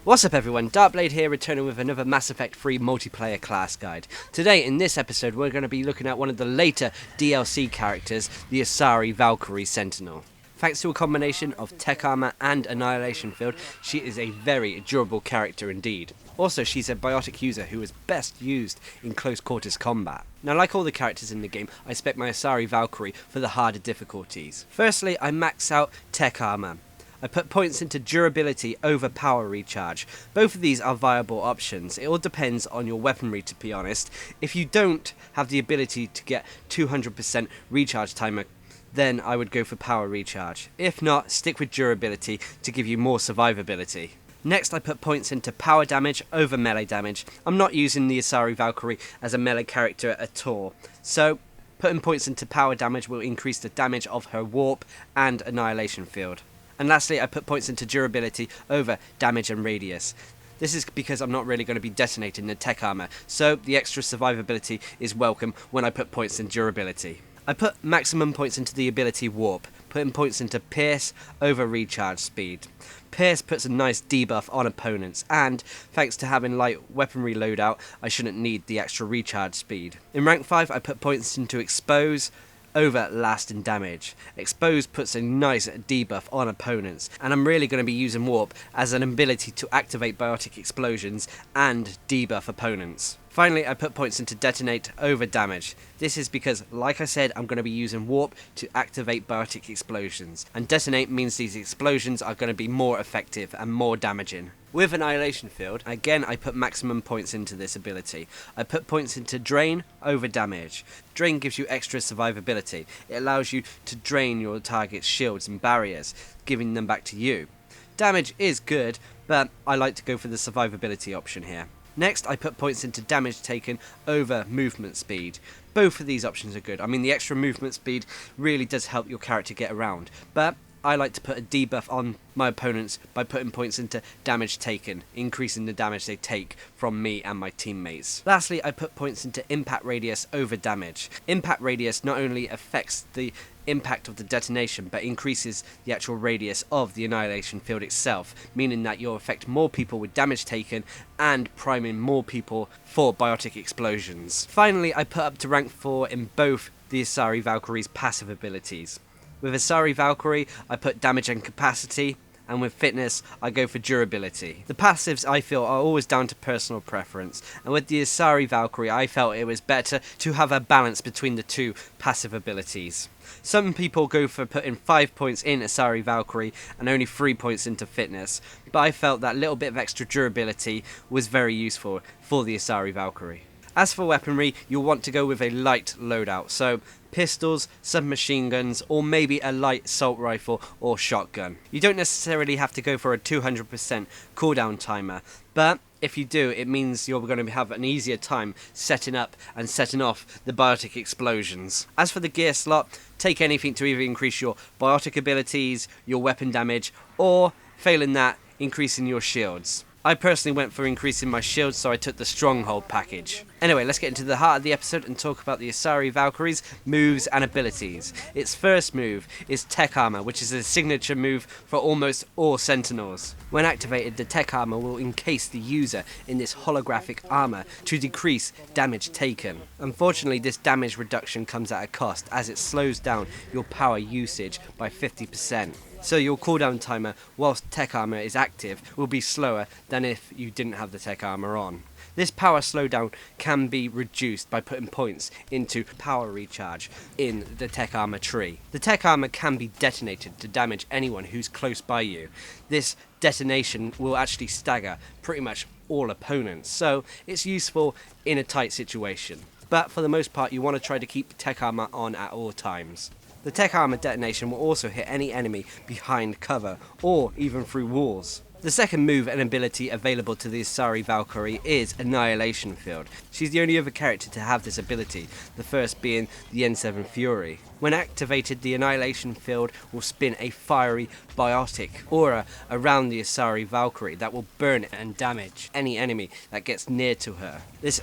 What's up everyone, Darcblade here, returning with another Mass Effect 3 multiplayer class guide. Today, in this episode, we're going to be looking at one of the later DLC characters, the Asari Valkyrie Sentinel. Thanks to a combination of tech armor and Annihilation field, she is a very durable character indeed. Also, she's a biotic user who is best used in close quarters combat. Now, like all the characters in the game, I spec my Asari Valkyrie for the harder difficulties. Firstly, I max out tech armor. I put points into durability over power recharge. Both of these are viable options. It all depends on your weaponry, to be honest. If you don't have the ability to get 200% recharge timer, then I would go for power recharge. If not, stick with durability to give you more survivability. Next, I put points into power damage over melee damage. I'm not using the Asari Valkyrie as a melee character at all, so putting points into power damage will increase the damage of her warp and Annihilation field. And lastly, I put points into durability over damage and radius. This is because I'm not really going to be detonating the tech armor, so the extra survivability is welcome when I put points in durability. I put maximum points into the ability warp, putting points into pierce over recharge speed. Pierce puts a nice debuff on opponents, and thanks to having light weaponry loadout, I shouldn't need the extra recharge speed. In rank 5, I put points into expose over lasting damage. Expose puts a nice debuff on opponents, and I'm really going to be using warp as an ability to activate biotic explosions and debuff opponents. Finally, I put points into detonate over damage. This is because, like I said, I'm going to be using warp to activate biotic explosions, and detonate means these explosions are going to be more effective and more damaging. With Annihilation field, again I put maximum points into this ability. I put points into drain over damage. Drain gives you extra survivability. It allows you to drain your target's shields and barriers, giving them back to you. Damage is good, but I like to go for the survivability option here. Next, I put points into damage taken over movement speed. Both of these options are good. I mean, the extra movement speed really does help your character get around, but I like to put a debuff on my opponents by putting points into damage taken, increasing the damage they take from me and my teammates. Lastly, I put points into impact radius over damage. Impact radius not only affects the impact of the detonation, but increases the actual radius of the Annihilation field itself, meaning that you'll affect more people with damage taken and priming more people for biotic explosions. Finally, I put up to rank 4 in both the Asari Valkyrie's passive abilities. With Asari Valkyrie, I put damage and capacity, and with fitness, I go for durability. The passives, I feel, are always down to personal preference, and with the Asari Valkyrie, I felt it was better to have a balance between the two passive abilities. Some people go for putting 5 points in Asari Valkyrie and only 3 points into fitness, but I felt that little bit of extra durability was very useful for the Asari Valkyrie. As for weaponry, you'll want to go with a light loadout, so pistols, submachine guns, or maybe a light assault rifle or shotgun. You don't necessarily have to go for a 200% cooldown timer, but if you do, it means you're going to have an easier time setting up and setting off the biotic explosions. As for the gear slot, take anything to either increase your biotic abilities, your weapon damage, or, failing that, increasing your shields. I personally went for increasing my shield, so I took the Stronghold package. Anyway, let's get into the heart of the episode and talk about the Asari Valkyrie's moves and abilities. Its first move is Tech Armor, which is a signature move for almost all Sentinels. When activated, the Tech Armor will encase the user in this holographic armor to decrease damage taken. Unfortunately, this damage reduction comes at a cost, as it slows down your power usage by 50%. So your cooldown timer whilst tech armor is active will be slower than if you didn't have the tech armor on. This power slowdown can be reduced by putting points into power recharge in the tech armor tree. The tech armor can be detonated to damage anyone who's close by you. This detonation will actually stagger pretty much all opponents, so it's useful in a tight situation. But for the most part, you want to try to keep tech armor on at all times. The tech armor detonation will also hit any enemy behind cover, or even through walls. The second move and ability available to the Asari Valkyrie is Annihilation field. She's the only other character to have this ability, the first being the N7 Fury. When activated, the Annihilation field will spin a fiery biotic aura around the Asari Valkyrie that will burn and damage any enemy that gets near to her. This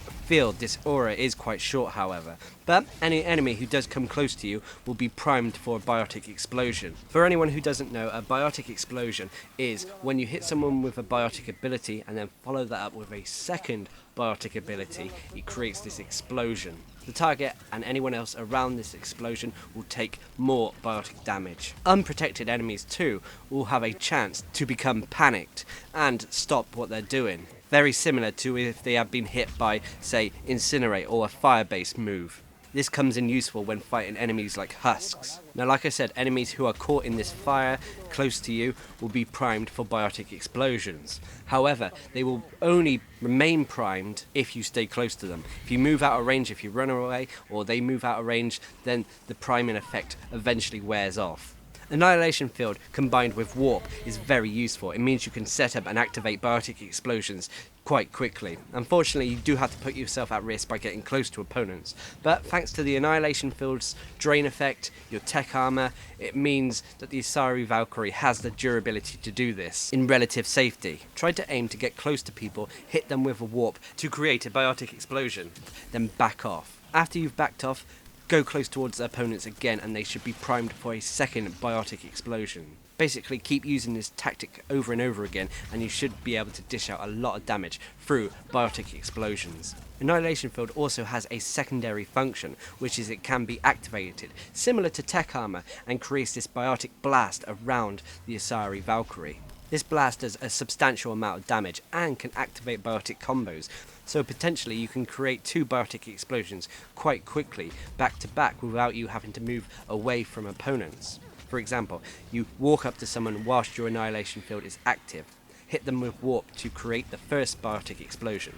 aura is quite short, however, but any enemy who does come close to you will be primed for a biotic explosion. For anyone who doesn't know, a biotic explosion is when you hit hit someone with a biotic ability and then follow that up with a second biotic ability, it creates this explosion. The target and anyone else around this explosion will take more biotic damage. Unprotected enemies too will have a chance to become panicked and stop what they're doing. Very similar to if they have been hit by, say, Incinerate or a fire-based move. This comes in useful when fighting enemies like husks. Now, like I said, enemies who are caught in this fire close to you will be primed for biotic explosions. However, they will only remain primed if you stay close to them. If you move out of range, if you run away, or they move out of range, then the priming effect eventually wears off. Annihilation Field combined with Warp is very useful. It means you can set up and activate biotic explosions quite quickly. Unfortunately, you do have to put yourself at risk by getting close to opponents, but thanks to the Annihilation Field's drain effect, your tech armor, it means that the Asari Valkyrie has the durability to do this in relative safety. Try to aim to get close to people, hit them with a warp to create a biotic explosion, then back off. After you've backed off, go close towards the opponents again and they should be primed for a second biotic explosion. Basically, keep using this tactic over and over again and you should be able to dish out a lot of damage through biotic explosions. Annihilation Field also has a secondary function, which is it can be activated, similar to tech armor, and creates this biotic blast around the Asari Valkyrie. This blast does a substantial amount of damage and can activate biotic combos, so potentially you can create 2 biotic explosions quite quickly back to back without you having to move away from opponents. For example, you walk up to someone whilst your Annihilation Field is active, hit them with Warp to create the first biotic explosion.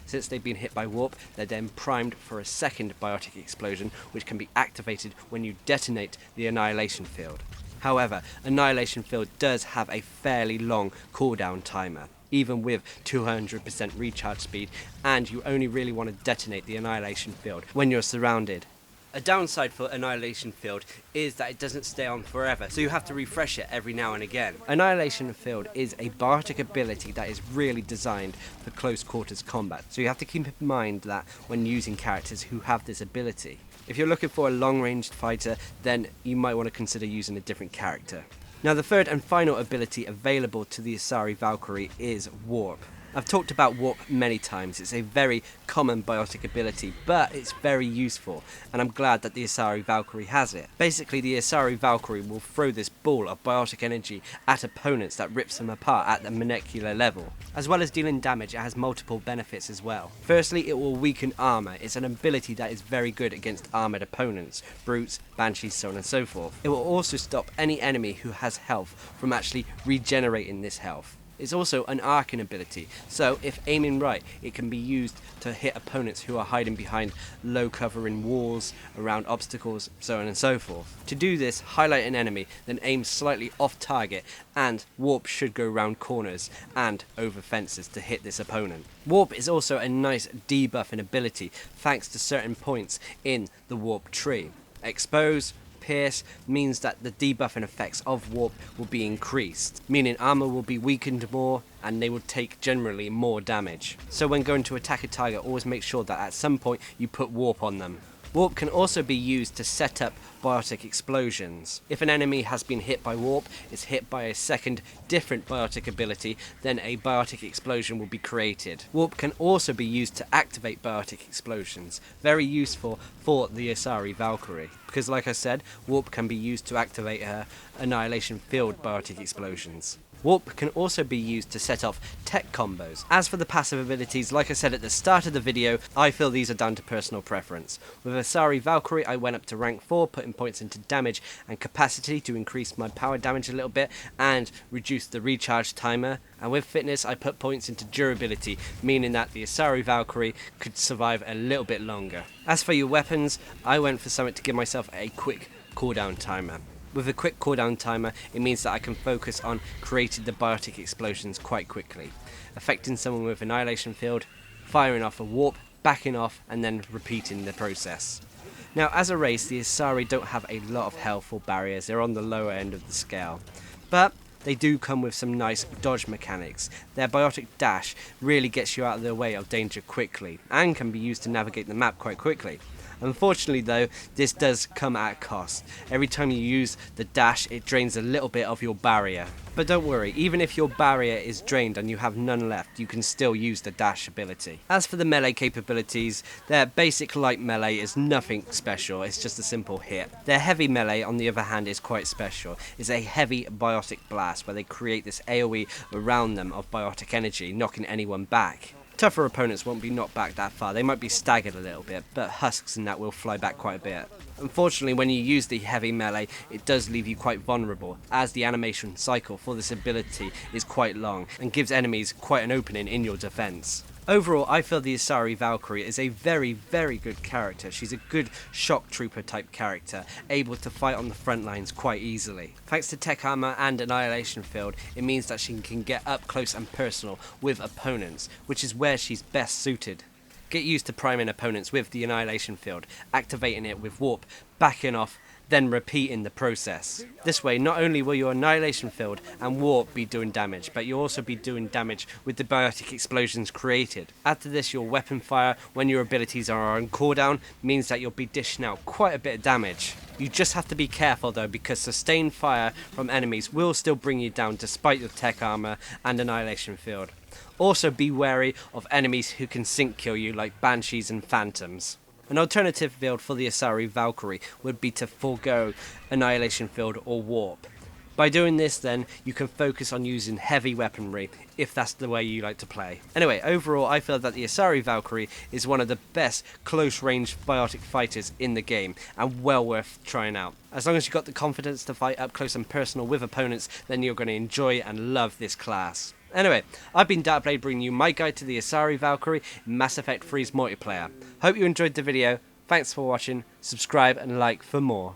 Since they've been hit by Warp, they're then primed for a second biotic explosion, which can be activated when you detonate the Annihilation Field. However, Annihilation Field does have a fairly long cooldown timer, even with 200% recharge speed, and you only really want to detonate the Annihilation Field when you're surrounded. A downside for Annihilation Field is that it doesn't stay on forever, so you have to refresh it every now and again. Annihilation Field is a biotic ability that is really designed for close quarters combat, so you have to keep in mind that when using characters who have this ability. If you're looking for a long-ranged fighter, then you might want to consider using a different character. Now, the third and final ability available to the Asari Valkyrie is Warp. I've talked about Warp many times. It's a very common biotic ability, but it's very useful, and I'm glad that the Asari Valkyrie has it. Basically, the Asari Valkyrie will throw this ball of biotic energy at opponents that rips them apart at the molecular level. As well as dealing damage, it has multiple benefits as well. Firstly, it will weaken armor. It's an ability that is very good against armored opponents, brutes, banshees, so on and so forth. It will also stop any enemy who has health from actually regenerating this health. It's also an arcing ability, so if aiming right, it can be used to hit opponents who are hiding behind low covering walls, around obstacles, so on and so forth. To do this, highlight an enemy, then aim slightly off target, and Warp should go round corners and over fences to hit this opponent. Warp is also a nice debuffing ability thanks to certain points in the Warp tree. Expose, Pierce means that the debuffing effects of Warp will be increased, meaning armor will be weakened more and they will take generally more damage. So when going to attack a target, always make sure that at some point you put Warp on them. Warp can also be used to set up biotic explosions. If an enemy has been hit by Warp, is hit by a second different biotic ability, then a biotic explosion will be created. Warp can also be used to activate biotic explosions. Very useful for the Asari Valkyrie, because like I said, Warp can be used to activate her Annihilation Field biotic explosions. Warp can also be used to set off tech combos. As for the passive abilities, like I said at the start of the video, I feel these are down to personal preference. With Asari Valkyrie, I went up to rank 4, putting points into damage and capacity to increase my power damage a little bit and reduce the recharge timer. And with fitness, I put points into durability, meaning that the Asari Valkyrie could survive a little bit longer. As for your weapons, I went for something to give myself a quick cooldown timer. With a quick cooldown timer, it means that I can focus on creating the biotic explosions quite quickly, affecting someone with Annihilation Field, firing off a Warp, backing off, and then repeating the process. Now, as a race, the Asari don't have a lot of health or barriers. They're on the lower end of the scale, but they do come with some nice dodge mechanics. Their biotic dash really gets you out of the way of danger quickly, and can be used to navigate the map quite quickly. Unfortunately though, this does come at a cost. Every time you use the dash, it drains a little bit of your barrier. But don't worry, even if your barrier is drained and you have none left, you can still use the dash ability. As for the melee capabilities, their basic light melee is nothing special, it's just a simple hit. Their heavy melee, on the other hand, is quite special. It's a heavy biotic blast where they create this AoE around them of biotic energy, knocking anyone back. Tougher opponents won't be knocked back that far, they might be staggered a little bit, but husks and that will fly back quite a bit. Unfortunately, when you use the heavy melee, it does leave you quite vulnerable, as the animation cycle for this ability is quite long and gives enemies quite an opening in your defense. Overall, I feel the Asari Valkyrie is a very, very good character. She's a good shock trooper type character, able to fight on the front lines quite easily. Thanks to tech armor and Annihilation field, it means that she can get up close and personal with opponents, which is where she's best suited. Get used to priming opponents with the Annihilation field, activating it with warp, backing off, then repeating the process. This way, not only will your Annihilation field and warp be doing damage, but you'll also be doing damage with the biotic explosions created. Add to this your weapon fire when your abilities are on cooldown, means that you'll be dishing out quite a bit of damage. You just have to be careful though, because sustained fire from enemies will still bring you down despite your tech armor and Annihilation field. Also be wary of enemies who can sync kill you like banshees and phantoms. An alternative build for the Asari Valkyrie would be to forego Annihilation field or warp. By doing this then, you can focus on using heavy weaponry, if that's the way you like to play. Anyway, overall I feel that the Asari Valkyrie is one of the best close range biotic fighters in the game, and well worth trying out. As long as you've got the confidence to fight up close and personal with opponents, then you're going to enjoy and love this class. Anyway, I've been Darcblade, bringing you my guide to the Asari Valkyrie in Mass Effect 3's multiplayer. Hope you enjoyed the video, thanks for watching, subscribe and like for more.